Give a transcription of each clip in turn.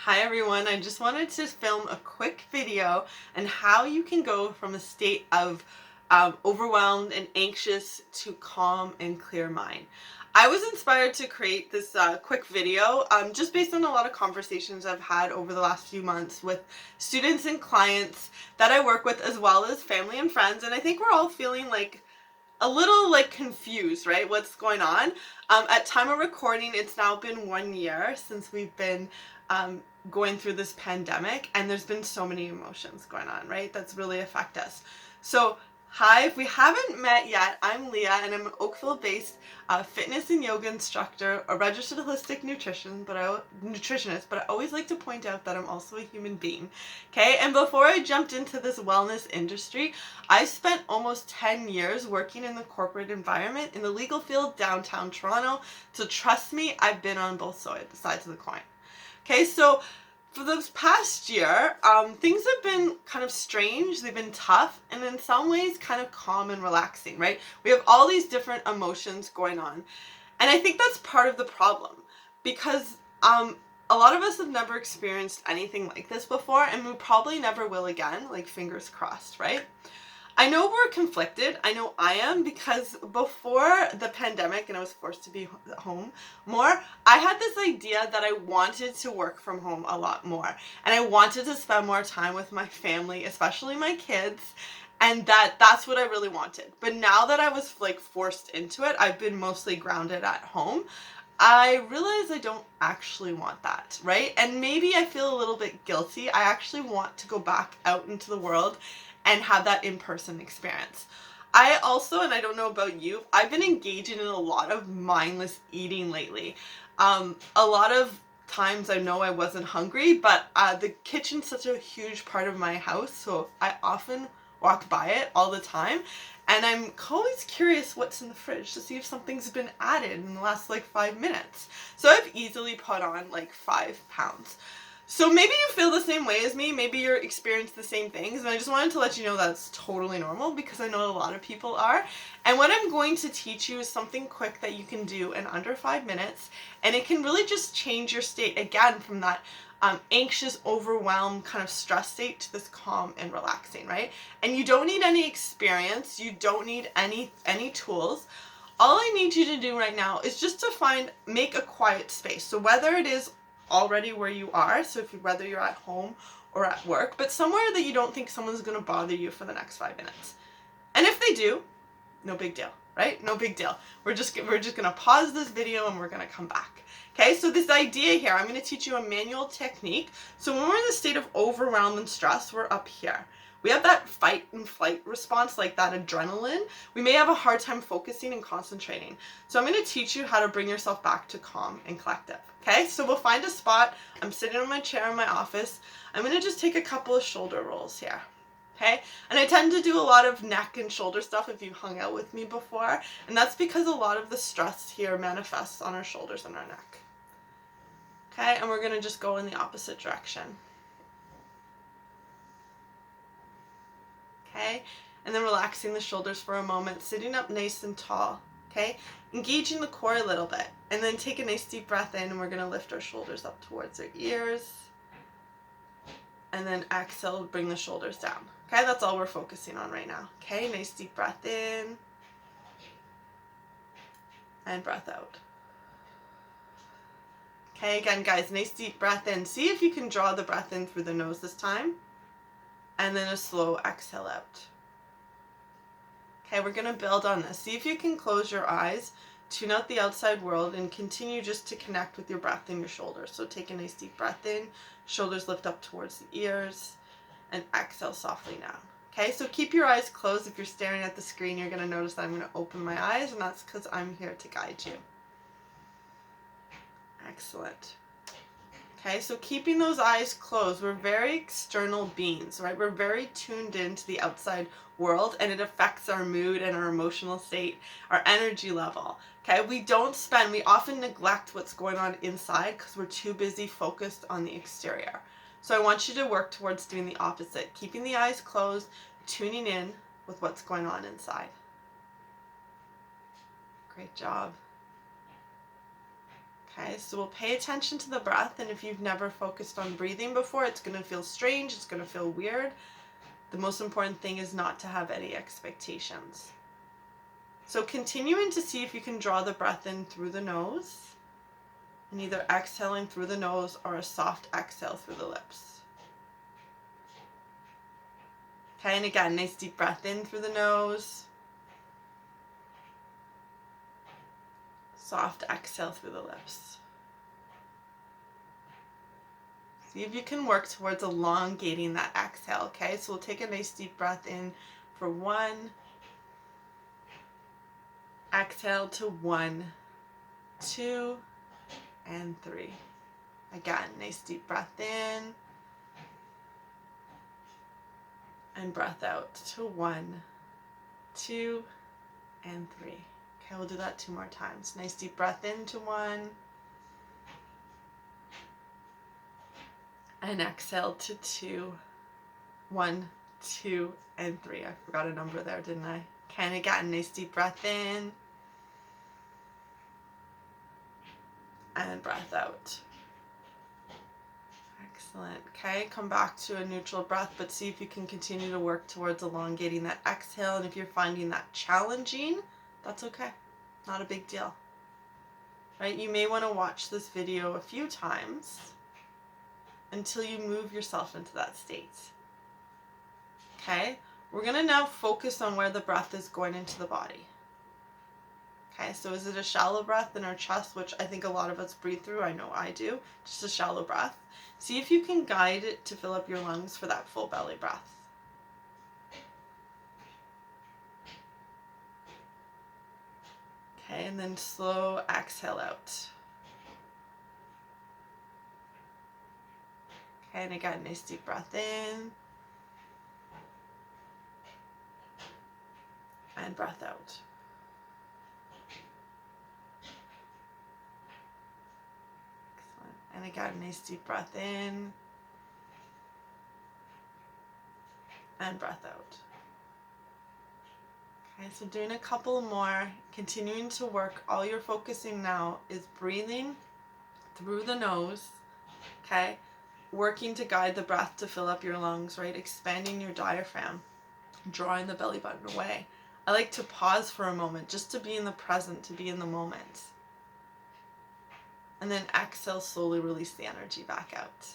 Hi everyone, I just wanted to film a quick video on how you can go from a state of overwhelmed and anxious to calm and clear mind. I was inspired to create this quick video just based on a lot of conversations I've had over the last few months with students and clients that I work with, as well as family and friends, and I think we're all feeling like a little confused, right? What's going on? At time of recording, it's now been 1 year since we've been going through this pandemic, and there's been so many emotions going on, right? That's really affect us. So hi, if we haven't met yet, I'm Leah, and I'm an Oakville-based fitness and yoga instructor, a registered holistic nutritionist, but I always like to point out that I'm also a human being, okay? And before I jumped into this wellness industry, I spent almost 10 years working in the corporate environment in the legal field downtown Toronto, so trust me, I've been on both sides of the coin. Okay, so for this past year, things have been kind of strange, they've been tough, and in some ways kind of calm and relaxing, right? We have all these different emotions going on. And I think that's part of the problem, because a lot of us have never experienced anything like this before, and we probably never will again, like fingers crossed, right? I know we're conflicted. I know I am, because before the pandemic and I was forced to be home more, I had this idea that I wanted to work from home a lot more. And I wanted to spend more time with my family, especially my kids. And that's what I really wanted. But now that I was forced into it, I've been mostly grounded at home. I realize I don't actually want that, right? And maybe I feel a little bit guilty. I actually want to go back out into the world and have that in-person experience. I also, and I don't know about you, I've been engaging in a lot of mindless eating lately. A lot of times I know I wasn't hungry, but the kitchen's such a huge part of my house, so I often walk by it all the time, and I'm always curious what's in the fridge to see if something's been added in the last 5 minutes. So I've easily put on 5 pounds. So maybe you feel the same way as me, maybe you're experiencing the same things, and I just wanted to let you know that's totally normal, because I know a lot of people are. And what I'm going to teach you is something quick that you can do in under 5 minutes, and it can really just change your state again from that anxious, overwhelmed, kind of stress state to this calm and relaxing, right? And you don't need any experience, you don't need any tools. All I need you to do right now is just to make a quiet space. So whether it is already where you are, so whether you're at home or at work, but somewhere that you don't think someone's going to bother you for the next 5 minutes. And if they do, no big deal, right? No big deal. We're just going to pause this video and we're going to come back. Okay, so this idea here, I'm going to teach you a manual technique. So when we're in the state of overwhelm and stress, we're up here. We have that fight and flight response, like that adrenaline. We may have a hard time focusing and concentrating. So I'm going to teach you how to bring yourself back to calm and collective. Okay, so we'll find a spot. I'm sitting on my chair in my office. I'm going to just take a couple of shoulder rolls here. Okay, and I tend to do a lot of neck and shoulder stuff if you hung out with me before, and that's because a lot of the stress here manifests on our shoulders and our neck. Okay, and we're going to just go in the opposite direction. Okay, and then relaxing the shoulders for a moment, sitting up nice and tall. Okay, engaging the core a little bit, and then take a nice deep breath in, and we're going to lift our shoulders up towards our ears, and then exhale, bring the shoulders down. Okay, that's all we're focusing on right now. Okay, nice deep breath in, and breath out. Okay, again guys, nice deep breath in. See if you can draw the breath in through the nose this time, and then a slow exhale out. Okay, we're going to build on this. See if you can close your eyes, tune out the outside world, and continue just to connect with your breath in your shoulders. So take a nice deep breath in, shoulders lift up towards the ears, and exhale softly down. Okay, so keep your eyes closed. If you're staring at the screen, you're going to notice that I'm going to open my eyes, and that's because I'm here to guide you. Excellent. Okay, so keeping those eyes closed, we're very external beings, right? We're very tuned into the outside world, and it affects our mood and our emotional state, our energy level. Okay, we often neglect what's going on inside because we're too busy focused on the exterior. So I want you to work towards doing the opposite, keeping the eyes closed, tuning in with what's going on inside. Great job. Okay, so we'll pay attention to the breath, and if you've never focused on breathing before, it's going to feel strange, it's going to feel weird. The most important thing is not to have any expectations. So continuing to see if you can draw the breath in through the nose, and either exhaling through the nose or a soft exhale through the lips. Okay, and again, nice deep breath in through the nose. Soft exhale through the lips. See if you can work towards elongating that exhale, okay? So we'll take a nice deep breath in for 1. Exhale to 1, 2, and 3. Again, nice deep breath in. And breath out to 1, 2, and 3. Okay, we'll do that 2 more times. Nice deep breath into 1. And exhale to 2. 1, 2, and 3. I forgot a number there, didn't I? Okay, and again, nice deep breath in. And breath out. Excellent. Okay, come back to a neutral breath, but see if you can continue to work towards elongating that exhale. And if you're finding that challenging, that's okay. Not a big deal. Right? You may want to watch this video a few times until you move yourself into that state. Okay? We're going to now focus on where the breath is going into the body. Okay, so is it a shallow breath in our chest, which I think a lot of us breathe through? I know I do. Just a shallow breath. See if you can guide it to fill up your lungs for that full belly breath. Okay, and then slow exhale out. Okay, and again, nice deep breath in. And breath out. Excellent. And again, nice deep breath in. And breath out. Okay, so doing a couple more, continuing to work. All you're focusing now is breathing through the nose, okay? Working to guide the breath to fill up your lungs, right? Expanding your diaphragm, drawing the belly button away. I like to pause for a moment just to be in the present, to be in the moment. And then exhale, slowly release the energy back out.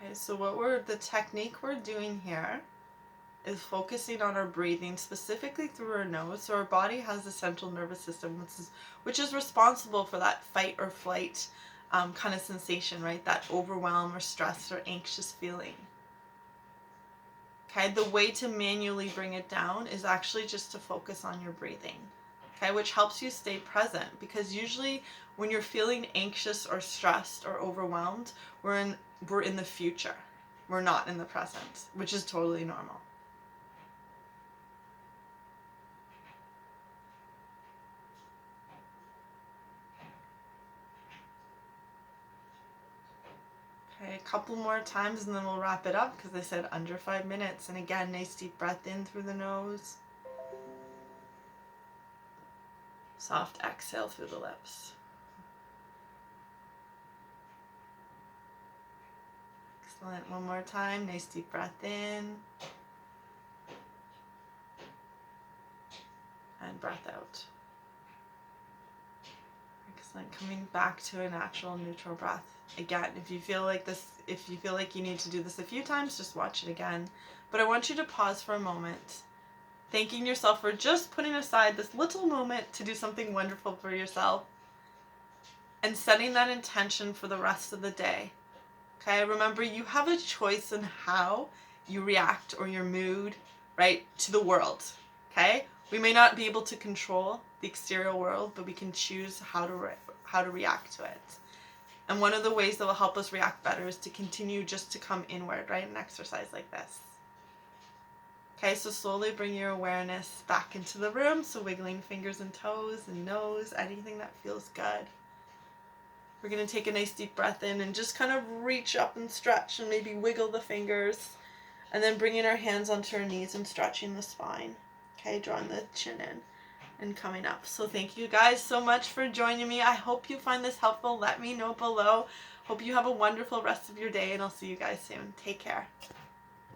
Okay, so the technique we're doing here is focusing on our breathing specifically through our nose. So our body has the central nervous system, which is responsible for that fight or flight kind of sensation, right? That overwhelm or stress or anxious feeling. Okay, the way to manually bring it down is actually just to focus on your breathing. Okay, which helps you stay present, because usually when you're feeling anxious or stressed or overwhelmed, we're in the future. We're not in the present, which is totally normal. Okay, a couple more times and then we'll wrap it up, because I said under 5 minutes. And again, nice deep breath in through the nose. Soft exhale through the lips. Excellent. One more time. Nice deep breath in. And breath out. Excellent. Coming back to a natural neutral breath. Again, if you feel like you need to do this a few times, just watch it again. But I want you to pause for a moment, thanking yourself for just putting aside this little moment to do something wonderful for yourself, and setting that intention for the rest of the day. Okay, remember, you have a choice in how you react, or your mood, right, to the world. Okay, we may not be able to control the exterior world, but we can choose how to react to it. And one of the ways that will help us react better is to continue just to come inward, right, and exercise like this. Okay, so slowly bring your awareness back into the room. So wiggling fingers and toes and nose, anything that feels good. We're going to take a nice deep breath in and just kind of reach up and stretch and maybe wiggle the fingers. And then bringing our hands onto our knees and stretching the spine. Okay, drawing the chin in and coming up. So thank you guys so much for joining me. I hope you find this helpful. Let me know below. Hope you have a wonderful rest of your day, and I'll see you guys soon. Take care.